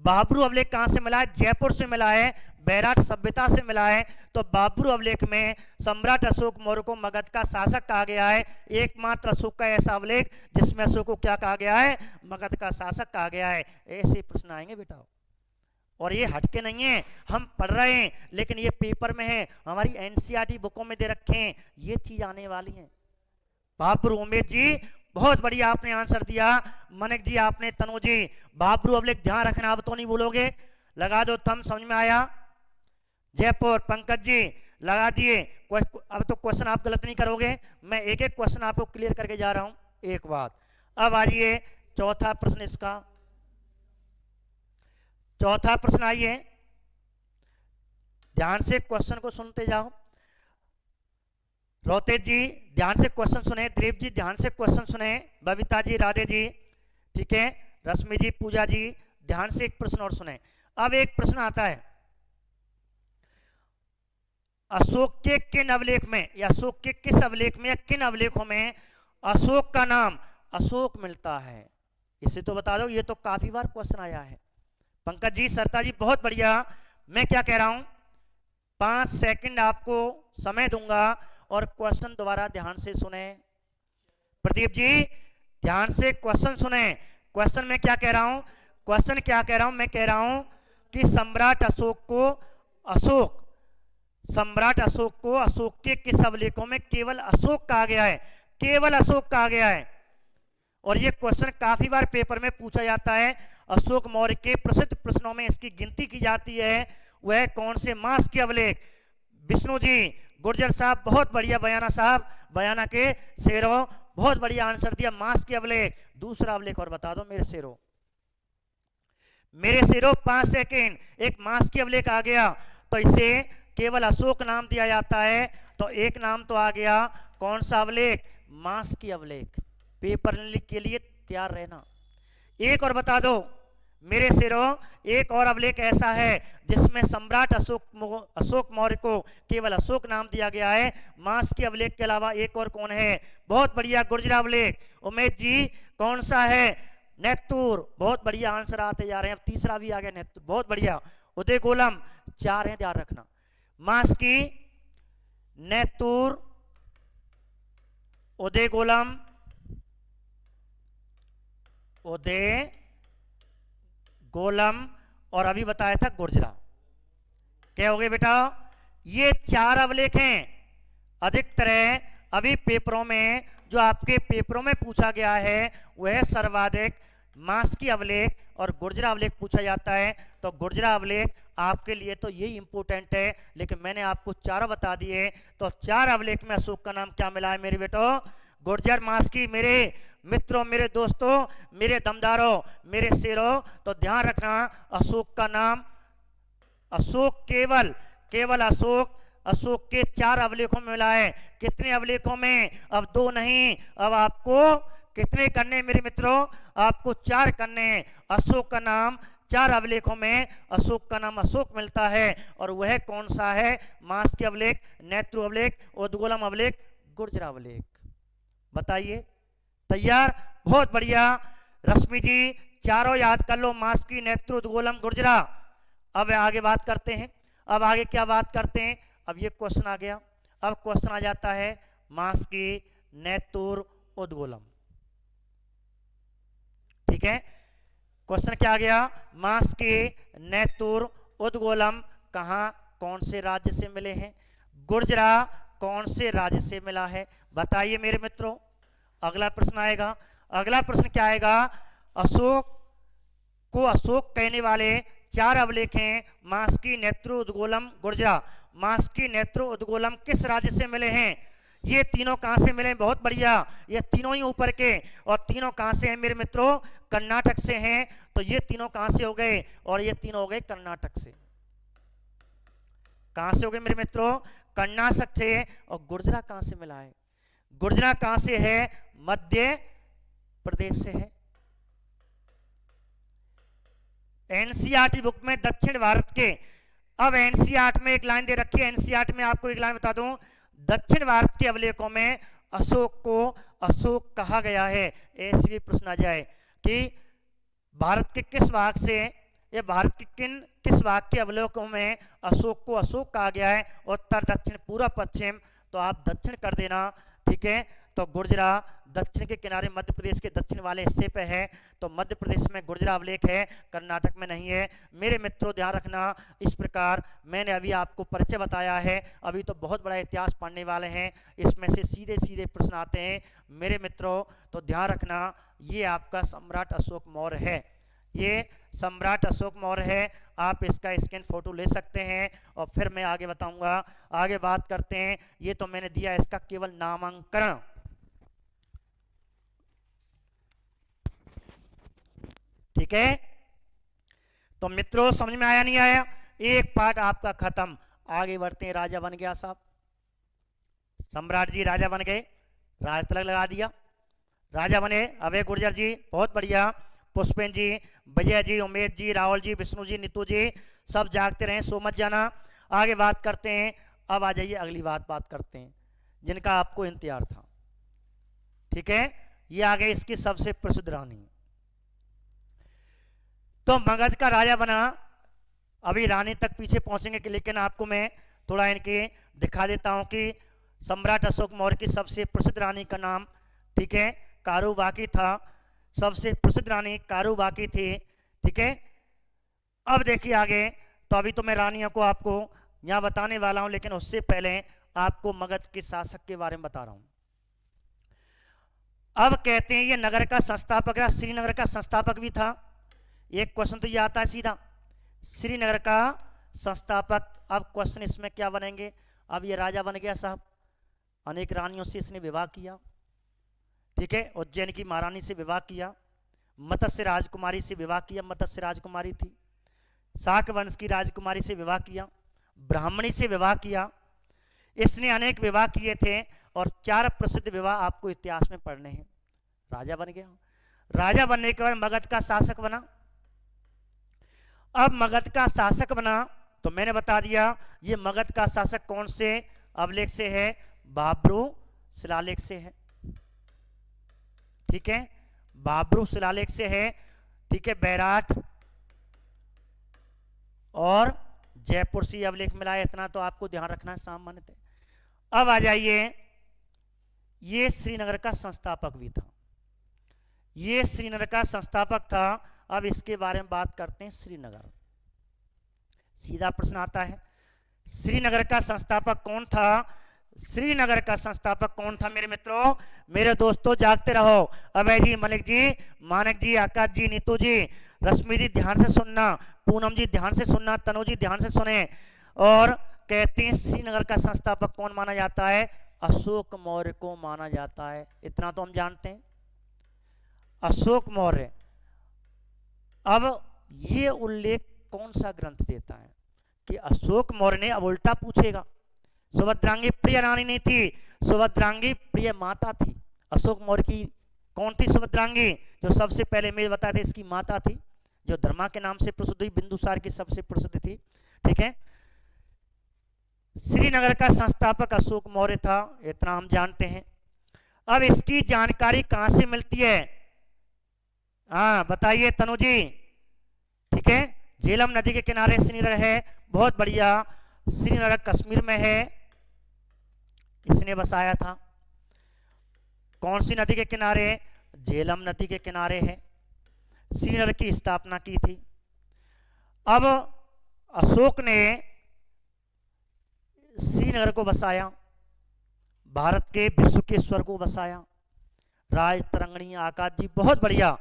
बब्रू अभिलेख कहां से मिला है? जयपुर से मिला है, बैराट सभ्यता से मिला है। तो बब्रू अभिलेख में सम्राट अशोक मौर्य को मगध का शासक कहा गया है। एकमात्र अशोक का ऐसा अभिलेख जिसमें अशोक को क्या कहा गया है? मगध का शासक कहा गया है। ऐसे प्रश्न आएंगे बेटा, और ये हटके नहीं है, हम पढ़ रहे हैं, लेकिन ये पेपर में है, हमारी एनसीईआरटी बुकों में दे रखे हैं, ये चीज आने वाली है। बब्रू, उमेश जी, बहुत बढ़िया आपने आंसर दिया। मनिक जी, आपने, तनु जी, बब्रू अभिलेख ध्यान रखना, अब तो नहीं भूलोगे। लगा दो थम, समझ में आया? जयपुर, पंकज जी लगा दिए। अब तो क्वेश्चन आप गलत नहीं करोगे, मैं एक एक क्वेश्चन आपको क्लियर करके जा रहा हूं। एक बात, अब आइए चौथा प्रश्न इसका, चौथा प्रश्न आइए, ध्यान से क्वेश्चन को सुनते जाओ। रोतेश जी ध्यान से क्वेश्चन सुने, दिलीप जी ध्यान से क्वेश्चन सुने, बबीता जी, राधे जी, ठीक है, रश्मि जी, पूजा जी, ध्यान से एक प्रश्न और सुने। अब एक प्रश्न आता है, अशोक के किन अभिलेख में, या अशोक के किस अभिलेख में या किन अभिलेखों में अशोक का नाम अशोक मिलता है? इसे तो बता दो, ये तो काफी बार क्वेश्चन आया है। पंकज जी, सरता जी, बहुत बढ़िया। मैं क्या कह रहा हूं, 5 सेकंड आपको समय दूंगा और क्वेश्चन दोबारा ध्यान से सुने। प्रदीप जी, ध्यान से क्वेश्चन सुने। क्वेश्चन में क्या कह रहा हूं, क्वेश्चन क्या कह रहा हूं, मैं कह रहा हूं कि सम्राट अशोक को सम्राट अशोक को अशोक के किस अवलेखों में केवल अशोक कहा गया है, केवल अशोक कहा गया है। और ये क्वेश्चन काफी बार पेपर में पूछा जाता है। अशोक मौर्य के प्रसिद्ध प्रश्नों में इसकी गिनती की जाती है। वह कौन से मास के अवलेख? विष्णु जी, गुर्जर साहब बहुत बढ़िया, बयाना साहब, बयाना के शेरों बहुत बढ़िया आंसर दिया, मास के अवलेख। दूसरा अवलेख और बता दो मेरे शेरों, मेरे शेरों 5 सेकेंड। एक मास के अवलेख आ गया तो इसे केवल अशोक नाम दिया जाता है। तो एक नाम तो आ गया, कौन सा अवलेख? मास की अवलेख। पेपर के लिए तैयार रहना। एक और बता दो मेरे शेरों, एक और अवलेख ऐसा है जिसमें सम्राट अशोक मौर्य को केवल अशोक नाम दिया गया है। मास के अवलेख के अलावा एक और कौन है? बहुत बढ़िया, गुर्जरा अवलेख। उमेश जी कौन सा है? नेत्तूर। बहुत बढ़िया आंसर आते जा रहे हैं। अब तीसरा भी आ गया, नेत्तूर, बहुत बढ़िया। उदय गोलम, 4 हैं, ध्यान रखना। मास की नेत्तूर, उदय गोलम, उदय गोलम, और अभी बताया था गुर्जरा। क्या हो गए बेटा? ये 4 अवलेख हैं। अधिकतर अभी पेपरों में, जो आपके पेपरों में पूछा गया है, वह सर्वाधिक मास की अवलेख और गुर्जरा अवलेख पूछा जाता है। तो गुर्जरा अवलेख आपके लिए तो यही इंपॉर्टेंट है, लेकिन मैंने आपको 4 बता दिए। तो 4 अवलेख में अशोक का नाम क्या मिला है मेरे बेटो? गुर्जर मास की। मेरे मित्रों, मेरे दोस्तों, मेरे दमदारों, मेरे शेरों, तो ध्यान रखना, अशोक का नाम, अशोक केवल अशोक के 4 अवलेखों में मिला है। कितने अवलेखों में? अब 2 नहीं, अब आपको कितने करने मेरे मित्रों? आपको 4 करने। अशोक का नाम 4 अवलेखों में, अशोक का नाम अशोक मिलता है। और वह कौन सा है? मास के अवलेख, नेत्रु अवलेख, उद्गोलम अवलेख, गुर्जर अवलेख। बताइए, तैयार? बहुत बढ़िया। रश्मि जी, चारों याद कर लो, मास की, नेत्रु, उद्गोलम, गुर्जरा। अब आगे बात करते हैं। अब आगे क्या बात करते हैं? अब ये क्वेश्चन आ गया। अब क्वेश्चन आ जाता है मास की, नेतुर, उद्गोलम। ठीक है, क्वेश्चन क्या आ गया? मास की, नेतुर, उद्गोलम कहां, कौन से राज्य से मिले हैं? गुर्जरा कौन से राज्य से मिला है? बताइए मेरे मित्रों। अगला प्रश्न आएगा। अगला प्रश्न क्या आएगा? अशोक को अशोक कहने वाले 4 अवलेख हैं, मास की, नेत्र, उद्गोलम, गुर्जरा। मास की, नेत्र, उद्गोलम किस राज्य से मिले हैं? ये तीनों कहां से मिले? बहुत बढ़िया, ये तीनों ही ऊपर के। और तीनों कहां से हैं मेरे मित्रों? कर्नाटक से हैं। तो ये तीनों कहां से हो गए? और ये तीनों हो गए कर्नाटक से। कहां से हो गए मेरे मित्रों? कर्नाटक से। और गुर्जरा कहां से मिला है? गुर्जरा कहां से है? मध्य प्रदेश से है। एनसीईआरटी बुक में दक्षिण भारत के, अब एनसीईआरटी में एक लाइन दे रखी है, एनसीईआरटी में आपको एक लाइन बता दूं, दक्षिण भारत के अवलेखों में अशोक को अशोक कहा गया है। ऐसे भी प्रश्न आ जाए कि भारत के किस भाग से, या भारत के किस भाग के अवलेखों में अशोक को अशोक कहा गया है? उत्तर, दक्षिण, पूर्व, पश्चिम। तो आप दक्षिण कर देना। ठीक है, तो गुर्जरा दक्षिण के किनारे मध्य प्रदेश के दक्षिण वाले हिस्से पे है। तो मध्य प्रदेश में गुर्जरा अवलेख है, कर्नाटक में नहीं है। मेरे मित्रों ध्यान रखना, इस प्रकार मैंने अभी आपको परिचय बताया है। अभी तो बहुत बड़ा इतिहास पढ़ने वाले हैं, इसमें से सीधे सीधे प्रश्न आते हैं मेरे मित्रों। तो ध्यान रखना, ये आपका सम्राट अशोक मौर्य है, ये सम्राट अशोक मौर्य है। आप इसका स्कैन फोटो ले सकते हैं और फिर मैं आगे बताऊंगा। आगे बात करते हैं। ये तो मैंने दिया इसका केवल नामांकन। ठीक है, तो मित्रों समझ में आया नहीं आया? एक पार्ट आपका खत्म। आगे बढ़ते हैं। राजा बन गया साहब, सम्राट जी राजा बन गए, राज तिलक लगा दिया, राजा बने। अभय गुर्जर जी बहुत बढ़िया, पुष्पेन जी, विजय जी, उमेश जी, राहुल जी, विष्णु जी, नीतू जी, सब जागते रहे, सो मत जाना। आगे बात करते हैं। अब आ जाइए अगली बात करते हैं जिनका आपको इंतजार था। ठीक है, ये आ गई इसकी सबसे प्रसिद्ध रानी। तो मगध का राजा बना। अभी रानी तक पीछे पहुंचेंगे, लेकिन आपको मैं थोड़ा इनके दिखा देता हूं कि सम्राट अशोक मौर्य की सबसे प्रसिद्ध रानी का नाम, ठीक है, कारुबाकी था, सबसे प्रसिद्ध रानी कारुबाकी थी। ठीक है, अब देखिए आगे। तो अभी तो मैं रानियों को आपको यहाँ बताने वाला हूं, लेकिन उससे पहले आपको मगध के शासक के बारे में बता रहा हूं। अब कहते हैं ये नगर का संस्थापक है, श्रीनगर का संस्थापक भी था। एक क्वेश्चन तो ये आता है सीधा, श्रीनगर का संस्थापक। अब क्वेश्चन इसमें क्या बनेंगे? अब ये राजा बन गया साहब, अनेक रानियों से इसने विवाह किया। ठीक है, उज्जैन की महारानी से विवाह किया, मत्स्य राजकुमारी से विवाह किया, मत्स्य राजकुमारी थी। शाक वंश की राजकुमारी से विवाह किया, ब्राह्मणी से विवाह किया। इसने अनेक विवाह किए थे और 4 प्रसिद्ध विवाह आपको इतिहास में पढ़ने हैं। राजा बन गया। राजा बनने के बाद मगध का शासक बना। अब मगध का शासक बना तो मैंने बता दिया ये मगध का शासक कौन से अभिलेख से है? बाब्रू शिलालेख से है। ठीक है, बाब्रू शिलालेख से है। ठीक है, बैराट और जयपुर से अभिलेख मिला है, इतना तो आपको ध्यान रखना है सामान्यतः। अब आ जाइए, ये श्रीनगर का संस्थापक भी था, ये श्रीनगर का संस्थापक था। अब इसके बारे में बात करते हैं। श्रीनगर, सीधा प्रश्न आता है, श्रीनगर का संस्थापक कौन था? श्रीनगर का संस्थापक कौन था मेरे मित्रों, मेरे दोस्तों? जागते रहो। अभय जी, मलिक जी, मानक जी, आकाश जी, नीतू जी, रश्मि जी ध्यान से सुनना, पूनम जी ध्यान से सुनना, तनु जी ध्यान से सुने। और कहते हैं श्रीनगर का संस्थापक कौन माना जाता है? अशोक मौर्य को माना जाता है, इतना तो हम जानते हैं, अशोक मौर्य। अब ये उल्लेख कौन सा ग्रंथ देता है कि अशोक मौर्य ने? अब उल्टा पूछेगा, सुभद्रांगी प्रिय रानी नहीं थी, सुभद्रांगी प्रिय माता थी। अशोक मौर्य की कौन थी सुभद्रांगी? जो सबसे पहले मैं बता दें, इसकी माता थी, जो धर्मा के नाम से प्रसिद्ध हुई, बिंदुसार की सबसे प्रसिद्ध थी। ठीक है, श्रीनगर का संस्थापक अशोक मौर्य था, इतना हम जानते हैं। अब इसकी जानकारी कहां से मिलती है? हाँ बताइए तनु जी। ठीक है, झेलम नदी के किनारे श्रीनगर है, बहुत बढ़िया। श्रीनगर कश्मीर में है, इसने बसाया था। कौन सी नदी के किनारे? झेलम नदी के किनारे है, श्रीनगर की स्थापना की थी। अब अशोक ने श्रीनगर को बसाया, भारत के विश्व के स्वर को बसाया। राज तरंगणी, आकाश जी बहुत बढ़िया।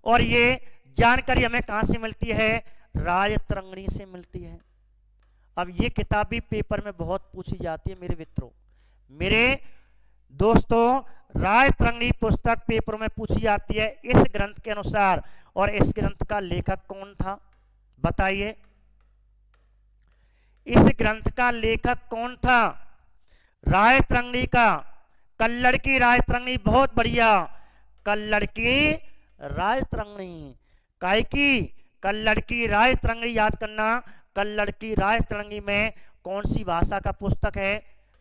और ये जानकारी हमें कहां से मिलती है? राज तरंगणी से मिलती है। अब ये किताब भी पेपर में बहुत पूछी जाती है मेरे मित्रों, मेरे दोस्तों। राज तरंगणी पुस्तक पेपर में पूछी जाती है इस ग्रंथ के अनुसार। और इस ग्रंथ का लेखक कौन था बताइए? इस ग्रंथ का लेखक कौन था? राज तरंगणी का, कल्लड़ की राज तरंगणी, बहुत बढ़िया, कल्लड़ की राज तरंगणी। काय की? कल्लड़ की राज तरंगणी। याद करना, कल्लड़ की राज तरंगणी में कौन सी भाषा का पुस्तक है,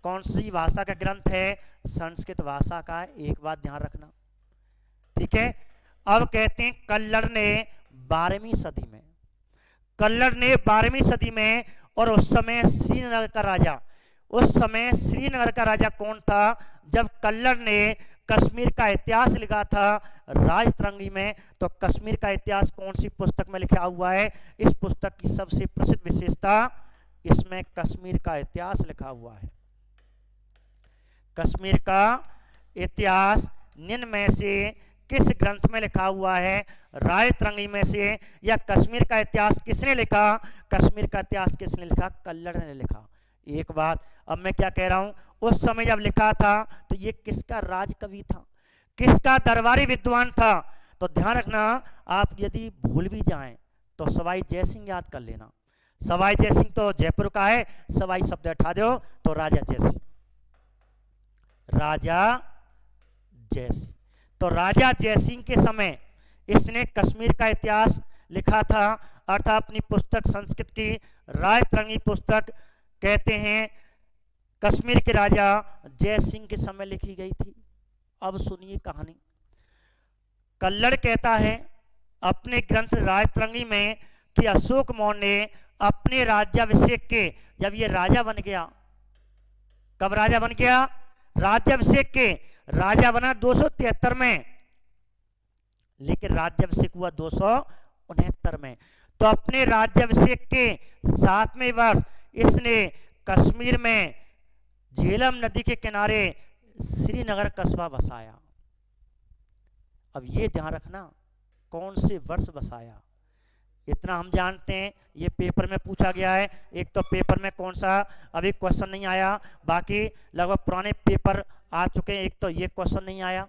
कौन सी भाषा का ग्रंथ है? संस्कृत भाषा का है, एक बात ध्यान रखना। ठीक है, अब कहते हैं कल्लड़ ने 12वीं सदी में, कल्लड़ ने 12वीं सदी में, और उस समय श्रीनगर का राजा, उस समय श्रीनगर का राजा कौन था जब कल्लड़ ने कश्मीर का इतिहास लिखा था राज तरंगणी में? तो कश्मीर का इतिहास कौन सी पुस्तक में लिखा हुआ है? इस पुस्तक की सबसे प्रसिद्ध विशेषता, इसमें कश्मीर का इतिहास लिखा हुआ है। कश्मीर का इतिहास निम्न में से किस ग्रंथ में लिखा हुआ है? राज तरंगणी में से। या कश्मीर का इतिहास किसने लिखा? कश्मीर का इतिहास किसने लिखा? कल्लड़ ने लिखा। एक बात, अब मैं क्या कह रहा हूं, उस समय जब लिखा था तो ये किसका राज कवि था, किसका दरबारी विद्वान था? तो ध्यान रखना, आप यदि भूल भी जाएं तो सवाई जयसिंह याद कर लेना। सवाई जयसिंह तो जयपुर का है, सवाई शब्द हटा दो तो राजा जयसिंह, राजा जयसिंह। तो राजा जयसिंह के समय इसने कश्मीर का इतिहास लिखा था, अर्थात अपनी पुस्तक संस्कृत की राज तरंगणी पुस्तक कहते हैं कश्मीर के राजा जयसिंह के समय लिखी गई थी। अब सुनिए कहानी। कल्लड़ कहता है अपने ग्रंथ राज तरंगणी में कि अशोक मौर्य ने अपने राज्याभिषेक के, जब ये राजा बन गया, कब राजा बन गया? राज्याभिषेक के, राजा बना 273 में, लेकिन राज्याभिषेक हुआ 269 में। तो अपने राज्याभिषेक के 7वें वर्ष इसने कश्मीर में झेलम नदी के किनारे श्रीनगर कस्बा बसाया। अब ये ध्यान रखना कौन से वर्ष बसाया, इतना हम जानते हैं, ये पेपर में पूछा गया है। एक तो पेपर में कौन सा अभी क्वेश्चन नहीं आया, बाकी लगभग पुराने पेपर आ चुके हैं। एक तो ये क्वेश्चन नहीं आया,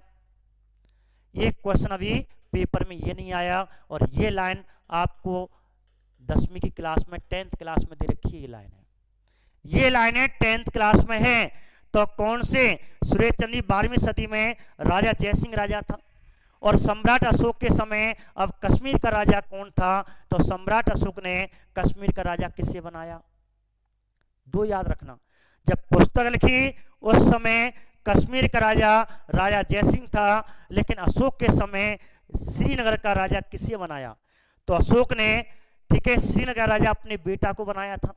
ये क्वेश्चन अभी पेपर में ये नहीं आया, और ये लाइन आपको 10वीं की क्लास में 10th क्लास में दे रखी है। ये लाइन है, ये लाइनें 10th क्लास में है। तो कौन से सुरेश चंद 12वीं सदी में राजा जयसिंह राजा था, और सम्राट अशोक के समय अब कश्मीर का राजा कौन था, तो सम्राट अशोक ने कश्मीर का राजा किसे बनाया। दो याद रखना, जब पुस्तक लिखी उस समय कश्मीर का राजा राजा जयसिंह था, लेकिन अशोक के समय श्रीनगर का राजा किसे बनाया, तो अशोक ने, ठीक है, श्रीनगर राजा अपने बेटा को बनाया था।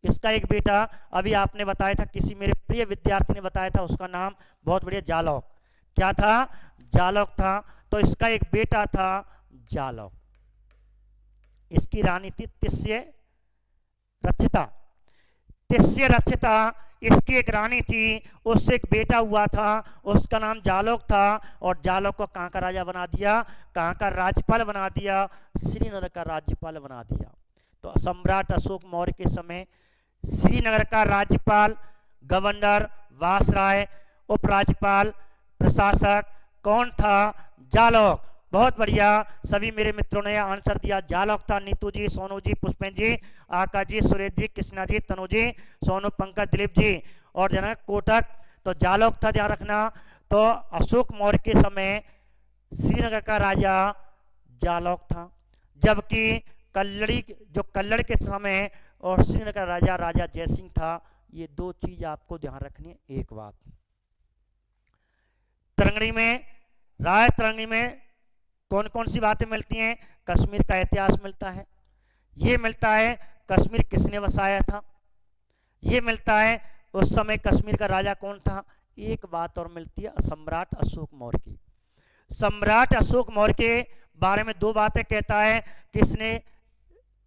इसका एक बेटा अभी आपने बताया था, किसी मेरे प्रिय विद्यार्थी ने बताया था, उसका नाम बहुत बढ़िया जालौक, क्या था, जालौक था। तो इसका एक बेटा था जालौक, इसकी रानी थी तिस्य रक्षिता। तिस्य रक्षिता इसकी एक रानी थी, उससे एक बेटा हुआ था, उसका नाम जालौक था, और जालौक को कहाँ का राजा बना दिया, कहाँ का राज्यपाल बना दिया, श्रीनगर का राज्यपाल बना दिया। तो सम्राट अशोक मौर्य के समय श्रीनगर का राज्यपाल, गवर्नर, वासराय, उपराज्यपाल, प्रशासक कौन था, जालौक। बहुत बढ़िया, सभी मेरे मित्रों ने आंसर दिया, जालौक था। नीतू जी, सोनू जी, पुष्पेन जी, आकाश जी, सुरेश जी, कृष्णा जी, तनु जी, सोनू, पंकज, दिलीप जी और जनक कोटक, तो जालौक था, ध्यान रखना। तो अशोक मौर्य के समय श्रीनगर का राजा जालौक था, जबकि कल्लड़ के समय और श्रीनगर का राजा राजा जयसिंह था। ये दो चीज आपको ध्यान रखनी है। एक बात, तरंगड़ी में, राय तरंगड़ी में कौन कौन सी बातें मिलती हैं, कश्मीर का इतिहास मिलता है, ये मिलता है कश्मीर किसने बसाया था, ये मिलता है उस समय कश्मीर का राजा कौन था। एक बात और मिलती है सम्राट अशोक मौर्य की। सम्राट अशोक मौर्य के बारे में दो बातें कहता है कि इसने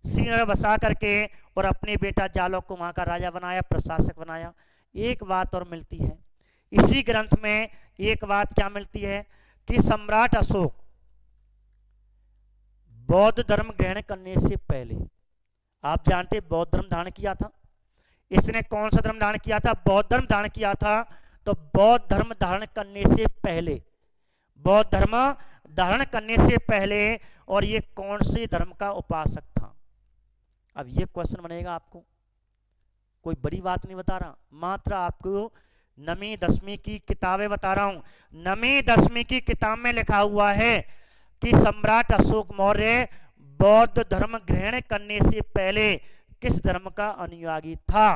श्रीनगर बसा करके और अपने बेटा जालौक को वहां का राजा बनाया, प्रशासक बनाया। एक बात और मिलती है इसी ग्रंथ में, एक बात क्या मिलती है कि सम्राट अशोक बौद्ध धर्म ग्रहण करने से पहले, आप जानते बौद्ध धर्म धारण किया था, इसने कौन सा धर्म धारण किया था, बौद्ध धर्म धारण किया था। तो बौद्ध धर्म धारण करने से पहले, बौद्ध धर्म धारण करने से पहले, और ये कौन से धर्म का उपासक था। अब ये क्वेश्चन बनेगा आपको, कोई बड़ी बात नहीं बता रहा, मात्र आपको 9वीं 10वीं की किताबें बता रहा हूं। 9वीं 10वीं की किताब में लिखा हुआ है कि सम्राट अशोक मौर्य बौद्ध धर्म ग्रहण करने से पहले किस धर्म का अनुयायी था।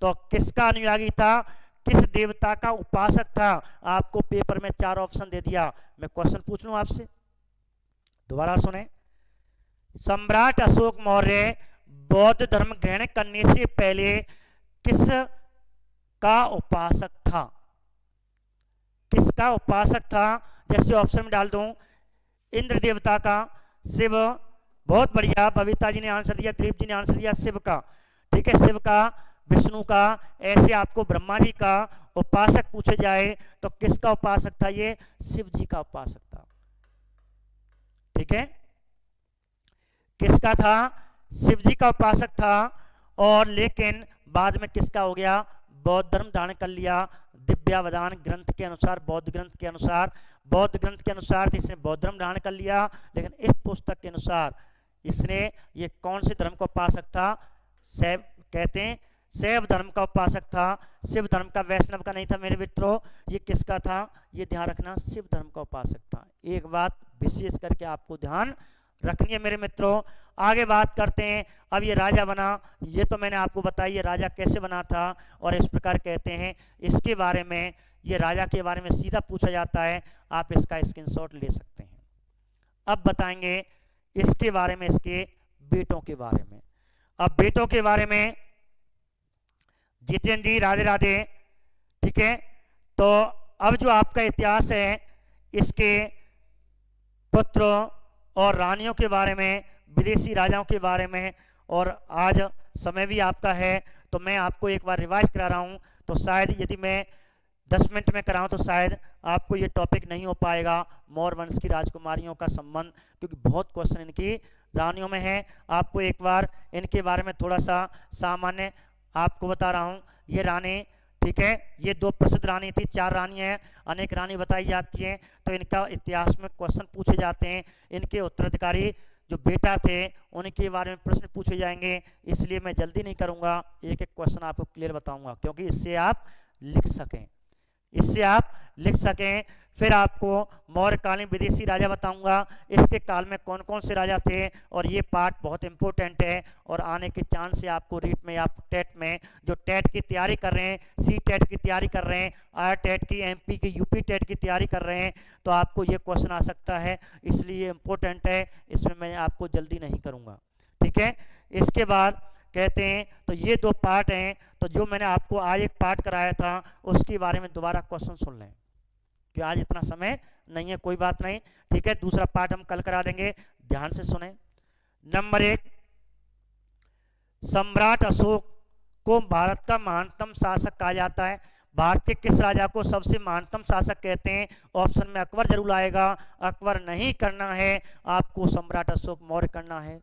तो किसका अनुयायी था, किस देवता का उपासक था। आपको पेपर में 4 ऑप्शन दे दिया, मैं क्वेश्चन पूछ लूं आपसे, दोबारा सुने। सम्राट अशोक मौर्य बौद्ध धर्म ग्रहण करने से पहले किस का उपासक था, किसका उपासक था। जैसे ऑप्शन में डाल दूं, इंद्र देवता का, शिव, बहुत बढ़िया, बबीता जी ने आंसर दिया, दिलीप जी ने आंसर दिया शिव का, ठीक है, शिव का, विष्णु का। ऐसे आपको ब्रह्मा जी का उपासक पूछे जाए तो किसका उपासक था, ये शिव जी का उपासक था, ठीक है, किसका था, शिव जी का उपासक था। और लेकिन बाद में किसका हो गया, बौद्ध धर्म धारण कर लिया। दिव्यावदान ग्रंथ के अनुसार, बौद्ध ग्रंथ के अनुसार, बौद्ध ग्रंथ के अनुसार इसने बौद्ध धर्म धारण कर लिया, लेकिन इस पुस्तक के अनुसार इसने ये कौन से धर्म का उपासक था, शैव, कहते हैं शैव धर्म का उपासक था, शिव धर्म का, वैष्णव का नहीं था मेरे मित्रों। ये किसका था, ये ध्यान रखना, शिव धर्म का उपासक था। एक बात विशेष करके आपको ध्यान रखनी है मेरे मित्रों। आगे बात करते हैं, अब ये राजा बना, ये तो मैंने आपको बताया ये राजा कैसे बना था, और इस प्रकार कहते हैं इसके बारे में, ये राजा के बारे में सीधा पूछा जाता है, आप इसका स्क्रीनशॉट ले सकते हैं। अब बताएंगे इसके बारे में, इसके बेटों के बारे में। अब बेटों के बारे में, जितेंद्र जी राधे राधे, ठीक है। तो अब जो आपका इतिहास है, इसके पुत्रों और रानियों के बारे में, विदेशी राजाओं के बारे में। और आज समय भी आपका है तो मैं आपको एक बार रिवाइज करा रहा हूँ, तो शायद यदि मैं 10 मिनट में कराऊं तो शायद आपको ये टॉपिक नहीं हो पाएगा, मौर्य वंश की राजकुमारियों का संबंध, क्योंकि बहुत क्वेश्चन इनकी रानियों में है। आपको एक बार इनके बारे में थोड़ा सा सामान्य आपको बता रहा हूँ। ये रानी, ठीक है, ये 2 प्रसिद्ध रानी थी, 4 रानी है, अनेक रानी बताई जाती हैं, तो इनका इतिहास में क्वेश्चन पूछे जाते हैं। इनके उत्तराधिकारी जो बेटा थे उनके बारे में प्रश्न पूछे जाएंगे, इसलिए मैं जल्दी नहीं करूंगा, एक एक क्वेश्चन आपको क्लियर बताऊंगा, क्योंकि इससे आप लिख सकें, इससे आप लिख सकें। फिर आपको मौर्यकालीन विदेशी राजा बताऊंगा, इसके काल में कौन कौन से राजा थे, और ये पार्ट बहुत इंपॉर्टेंट है। और आने के चांस से आपको रीट में, आप टेट में जो टेट की तैयारी कर रहे हैं, सी टेट की तैयारी कर रहे हैं, आर टेट की, एमपी की, यूपी टेट की तैयारी कर रहे हैं, तो आपको ये क्वेश्चन आ सकता है, इसलिए इंपॉर्टेंट है, इसमें मैं आपको जल्दी नहीं करूँगा, ठीक है। इसके बाद कहते हैं, तो ये 2 पार्ट हैं, तो जो मैंने आपको आज एक पार्ट कराया था उसके बारे में दोबारा क्वेश्चन सुन लें, कि आज इतना समय नहीं है, कोई बात नहीं, ठीक है। दूसरा पार्ट हम कल करा देंगे, ध्यान से सुने। नंबर 1, सम्राट अशोक को भारत का महानतम शासक कहा जाता है। भारत के किस राजा को सबसे महानतम शासक कहते हैं? ऑप्शन में अकबर जरूर आएगा, अकबर नहीं करना है, आपको सम्राट अशोक मौर्य करना है।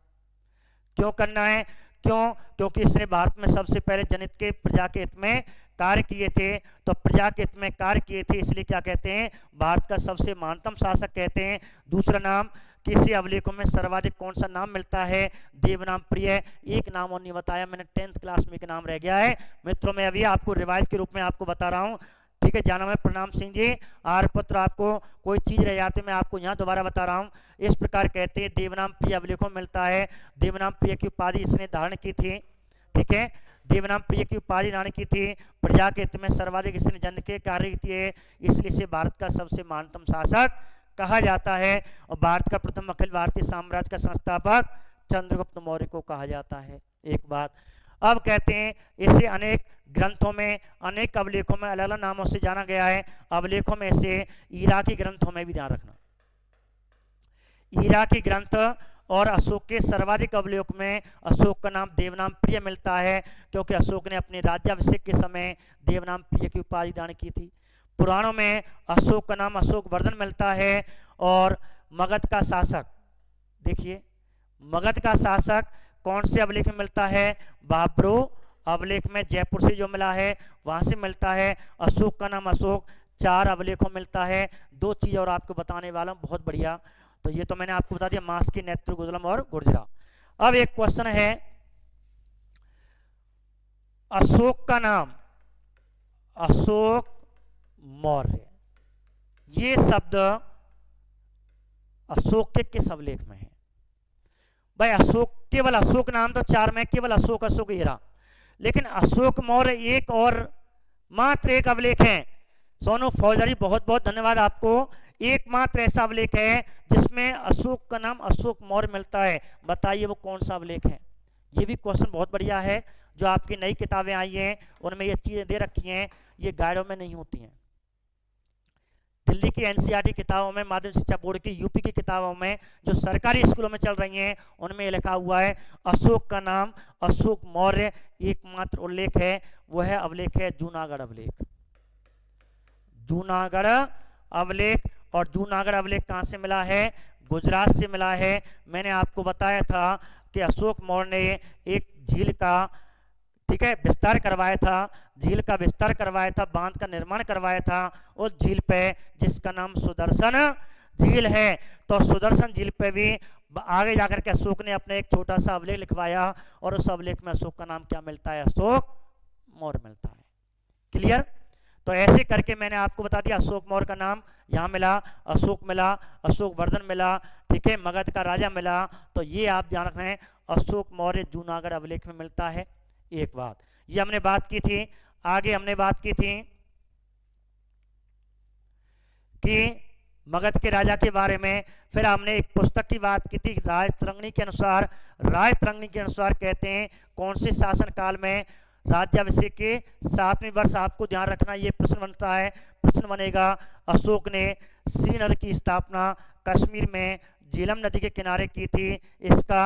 क्यों करना है? क्यों? क्योंकि इसने भारत में सबसे पहले जनहित के, प्रजा के हित में कार्य किए थे, तो प्रजा के हित में कार्य किए थे, इसलिए क्या कहते हैं? भारत का सबसे महानतम शासक कहते हैं। दूसरा नाम, किसी अभिलेखों में सर्वाधिक कौन सा नाम मिलता है? देवनाम प्रिय। एक नाम और नहीं बताया मैंने, 10th क्लास में एक नाम रह गया है मित्रों, मैं अभी आपको रिवाइज के रूप में आपको बता रहा हूँ, ठीक है। जाना मैं प्रणाम सिंह जी, आर पत्र, आपको कोई चीज रह जाती मैं आपको यहाँ दोबारा बता रहा हूँ। इस प्रकार कहते हैं देवनाम प्रिय अभिलेखों में मिलता है। देवनाम प्रिय की उपाधि इसने धारण की थी, ठीक है, देवनाम प्रिय की उपाधि धारण की थी। प्रजा के हित में सर्वाधिक इसने जन के कार्य किए, इसलिए इसे भारत का सबसे महानतम शासक कहा जाता है। और भारत का प्रथम अखिल भारतीय साम्राज्य का संस्थापक चंद्रगुप्त मौर्य को कहा जाता है। एक बात। अब कहते हैं इसे अनेक ग्रंथों में, अनेक अभिलेखों में अलग अलग नामों से जाना गया है। अभिलेखों में से इराकी ग्रंथों में भी ध्यान रखना, इराकी ग्रंथ और अशोक के सर्वाधिक अभिलेख में अशोक का नाम देवनाम प्रिय मिलता है, क्योंकि अशोक ने अपने राज्याभिषेक के समय देवनाम प्रिय की उपाधि दान की थी। पुराणों में अशोक का नाम अशोक वर्धन मिलता है। और मगध का शासक, देखिए मगध का शासक कौन से अभिलेख में मिलता है? बाब्रो अभिलेख में, जयपुर से जो मिला है वहां से मिलता है। अशोक का नाम अशोक 4 अभिलेखों में मिलता है। 2 चीज और आपको बताने वाला हूं, बहुत बढ़िया। तो ये तो मैंने आपको बता दिया, मास की, नेत्र, गुजलम और गुर्जरा। अब एक क्वेश्चन है, अशोक का नाम अशोक मौर्य, ये शब्द अशोक के किस अभिलेख में है? भाई अशोक, केवल अशोक नाम तो 4 में, केवल अशोक, अशोक हीरा, लेकिन अशोक मौर्य एक और मात्र एक अभिलेख है। सोनू फौजरी बहुत बहुत धन्यवाद आपको। एकमात्र ऐसा अभिलेख है जिसमें अशोक का नाम अशोक मौर्य मिलता है, बताइए वो कौन सा अभिलेख है? ये भी क्वेश्चन बहुत बढ़िया है। जो आपकी नई किताबें आई हैं उनमें ये चीजें दे रखी हैं, ये गाइडों में नहीं होती हैं। दिल्ली की एनसीईआरटी किताबों में, माध्यमिक शिक्षा बोर्ड की, यूपी की किताबों में, जो सरकारी स्कूलों में चल रही हैं उनमें ये लिखा हुआ है अशोक का नाम अशोक मौर्य। एकमात्र उल्लेख है वो है अभिलेख है जूनागढ़ अभिलेख, जूनागढ़ अभिलेख। और जूनागढ़ अभिलेख कहां से मिला है? गुजरात से मिला है। मैंने आपको बताया था कि अशोक मौर्य ने एक झील का, ठीक है, विस्तार करवाया था, झील का विस्तार करवाया था, बांध का निर्माण करवाया था उस झील पे, जिसका नाम सुदर्शन झील है। तो सुदर्शन झील पे भी आगे जाकर के अशोक ने अपने एक छोटा सा अभिलेख लिखवाया, और उस अभिलेख में अशोक का नाम क्या मिलता है? अशोक मौर्य मिलता है। क्लियर? तो ऐसे करके मैंने आपको बता दिया, अशोक मौर्य का नाम यहाँ मिला, अशोक मिला, अशोक वर्धन मिला, ठीक है, मगध का राजा मिला। तो ये आप ध्यान रखना है, अशोक मौर्य जूनागढ़ अभिलेख में मिलता है। एक बात ये हमने बात की थी। आगे हमने बात की थी कि मगध के राजा के बारे में। फिर हमने एक पुस्तक की बात की थी, रायतरंगिणी के अनुसार। रायतरंगिणी के अनुसार कहते हैं कौन से शासन काल में राज्याभिषेक के 7वें वर्ष, आपको ध्यान रखना, ये प्रश्न बनता है, प्रश्न बनेगा, अशोक ने श्रीनगर की स्थापना कश्मीर में झीलम नदी के किनारे की थी? इसका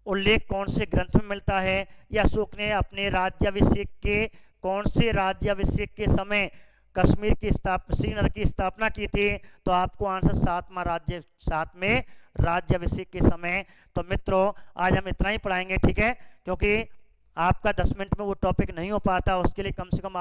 उल्लेख कौन से ग्रंथ में मिलता है? या अशोक ने अपने राज्याभिषेक के कौन से राज्याभिषेक के समय कश्मीर की श्रीनगर की स्थापना की थी? तो आपको आंसर सातवें राज्याभिषेक के समय। तो मित्रों आज हम इतना ही पढ़ाएंगे, ठीक है, क्योंकि आपका 10 मिनट में वो टॉपिक नहीं हो पाता, उसके लिए कम से कम